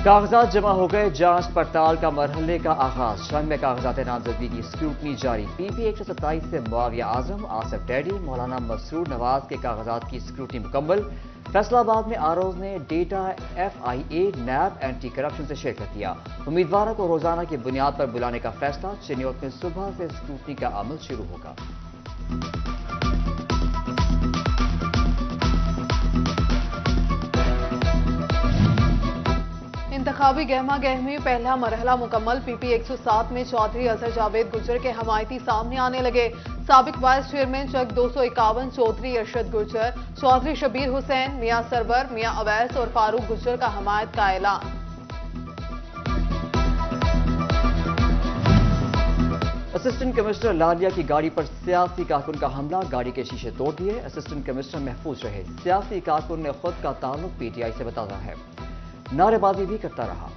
کاغذات جمع ہو گئے، جانچ پڑتال کا مرحلے کا آغاز، شنگ میں کاغذات نامزدگی کی اسکروٹنی جاری، پی پی 127 سے معاویہ اعظم، آصف ڈیڈی، مولانا مسرور نواز کے کاغذات کی اسکروٹنی مکمل۔ فیصل آباد میں آروز نے ڈیٹا ایف آئی اے نیب اینٹی کرپشن سے شرکت کیا، امیدواروں کو روزانہ کی بنیاد پر بلانے کا فیصلہ، چنیوٹ میں صبح سے اسکروٹنی کا عمل شروع ہوگا۔ انتخابی گہما گہمی پہلا مرحلہ مکمل، پی پی 107 میں چودھری اظہر جاوید گجر کے حمایتی سامنے آنے لگے، سابق وائس چیئرمین چک 251 چودھری ارشد گجر، چودھری شبیر حسین، میاں سرور، میاں اویس اور فاروق گجر کا حمایت کا اعلان۔ اسسٹنٹ کمشنر لالیہ کی گاڑی پر سیاسی کارکن کا حملہ، گاڑی کے شیشے توڑ دیے، اسسٹنٹ کمشنر محفوظ رہے، سیاسی کارکن نے خود کا تعلق پی ٹی آئی سے بتایا ہے، نعرے بازی بھی کرتا رہا۔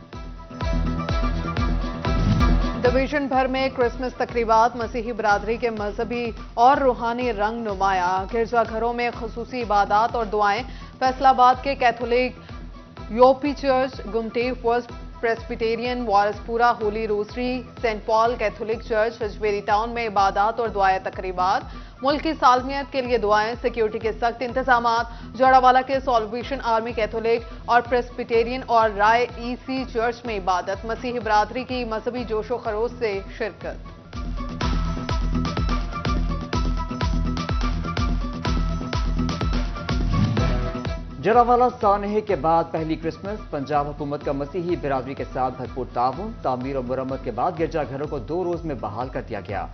ڈویژن بھر میں کرسمس تقریبات، مسیحی برادری کے مذہبی اور روحانی رنگ نمایاں، گرجا گھروں میں خصوصی عبادات اور دعائیں، فیصل آباد کے Catholic UP church, Gumti first Presbyterian, Warispura holy rosary, saint Paul Catholic church, رجبیری ٹاؤن میں عبادات اور دعائیں تقریبات، ملک کی سالمیت کے لیے دعائیں، سیکیورٹی کے سخت انتظامات، جوڑاوالا کے سالویشن آرمی کیتھولک اور پریسبیٹیرین اور رائے ای سی چرچ میں عبادت، مسیحی برادری کی مذہبی جوش و خروش سے شرکت۔ جوڑاوالا سانحے کے بعد پہلی کرسمس، پنجاب حکومت کا مسیحی برادری کے ساتھ بھرپور تعاون، تعمیر و مرمت کے بعد گرجا گھروں کو 2 روز میں بحال کر دیا گیا،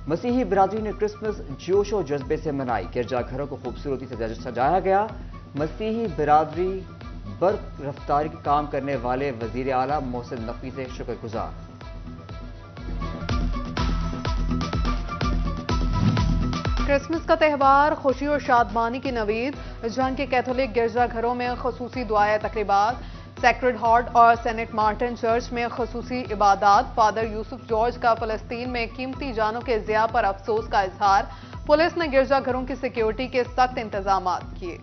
مسیحی برادری نے کرسمس جوش و جذبے سے منائی، گرجا گھروں کو خوبصورتی سے سجایا گیا، مسیحی برادری برق رفتاری کا کام کرنے والے وزیر اعلیٰ محسن نقوی سے شکر گزار۔ کرسمس کا تہوار، خوشی اور شادمانی کی نوید، جنگ کے کیتھولک گرجا گھروں میں خصوصی دعائیں تقریبات، سیکرڈ ہارٹ اور سینٹ مارٹن چرچ میں خصوصی عبادات، فادر یوسف جارج کا فلسطین میں قیمتی جانوں کے ضیاع پر افسوس کا اظہار، پولیس نے گرجا گھروں کی سیکیورٹی کے سخت انتظامات کیے۔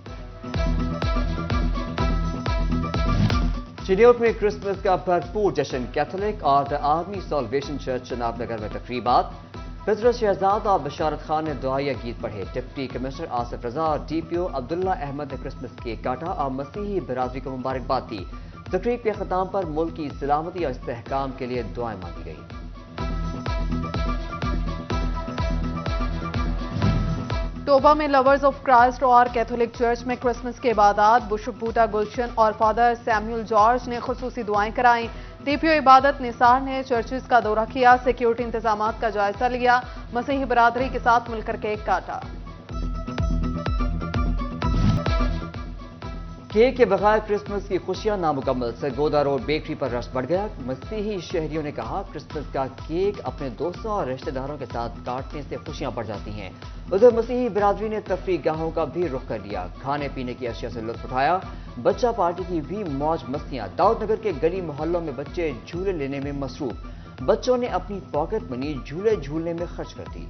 چنیوٹ میں کرسمس کا بھرپور جشن، کیتھولک اور the army salvation church Chenab Nagar میں تقریبات، فطرت شہزاد اور بشارت خان نے دعائیہ گیت پڑھے، ڈپٹی کمشنر آصف رضا اور ڈی پی او عبداللہ احمد نے کرسمس کیک کاٹا اور مسیحی برادری کو مبارکباد دی، تقریب کے اختتام پر ملک کی سلامتی اور استحکام کے لیے دعائیں مانگی گئی۔ توبہ میں لورز آف کرائسٹ اور کیتھولک چرچ میں کرسمس کے عبادات، بشپ بوٹا گلشن اور فادر سیمول جارج نے خصوصی دعائیں کرائیں، ڈی پی او عبادت نثار نے چرچز کا دورہ کیا، سیکیورٹی انتظامات کا جائزہ لیا، مسیحی برادری کے ساتھ مل کر کیک کاٹا۔ کیک کے بغیر کرسمس کی خوشیاں نامکمل، سرگودا روڈ بیکری پر رش بڑھ گیا، مسیحی شہریوں نے کہا کرسمس کا کیک اپنے دوستوں اور رشتہ داروں کے ساتھ کاٹنے سے خوشیاں بڑھ جاتی ہیں۔ ادھر مسیحی برادری نے تفریح گاہوں کا بھی رخ کر لیا، کھانے پینے کی اشیاء سے لطف اٹھایا، بچہ پارٹی کی بھی موج مستیاں، داؤد نگر کے گلی محلوں میں بچے جھولے لینے میں مصروف، بچوں نے اپنی پاکٹ منی جھولے جھولنے میں خرچ کر دی۔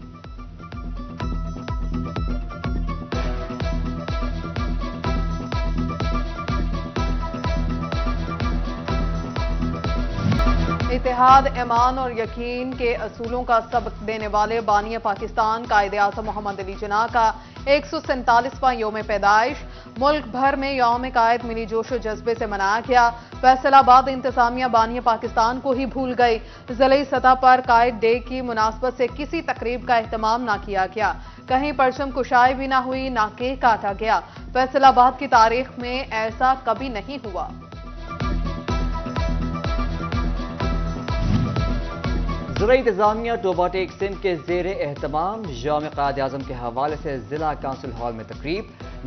اتحاد، ایمان اور یقین کے اصولوں کا سبق دینے والے بانی پاکستان قائد اعظم محمد علی جناح کا 147واں یوم پیدائش، ملک بھر میں یوم قائد ملی جوش و جذبے سے منایا گیا، فیصل آباد انتظامیہ بانی پاکستان کو ہی بھول گئی، ضلعی سطح پر قائد ڈے کی مناسبت سے کسی تقریب کا اہتمام نہ کیا گیا، کہیں پرچم کشائی بھی نہ ہوئی، نہ کیک کاٹا گیا، فیصل آباد کی تاریخ میں ایسا کبھی نہیں ہوا۔ ضلع انتظامیہ ٹوبہ ٹیک سندھ کے زیر اہتمام یوم قائد اعظم کے حوالے سے ضلع کونسل ہال میں تقریب،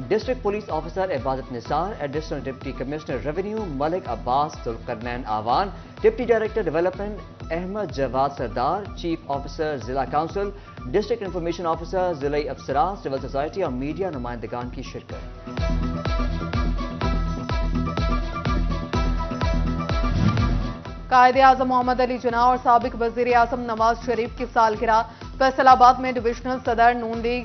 ڈسٹرکٹ پولیس آفیسر عبادت نثار، ایڈیشنل ڈپٹی کمشنر ریونیو ملک عباس ذوالقرنین آوان، ڈپٹی ڈائریکٹر ڈیولپمنٹ احمد جواد سردار، چیف آفیسر ضلع کونسل، ڈسٹرکٹ انفارمیشن آفیسر، ضلعی افسران، سول سوسائٹی اور میڈیا نمائندگان کی شرکت۔ قائد اعظم محمد علی جناح اور سابق وزیر اعظم نواز شریف کی سالگرہ، فیصل آباد میں ڈویژنل صدر نون لیگ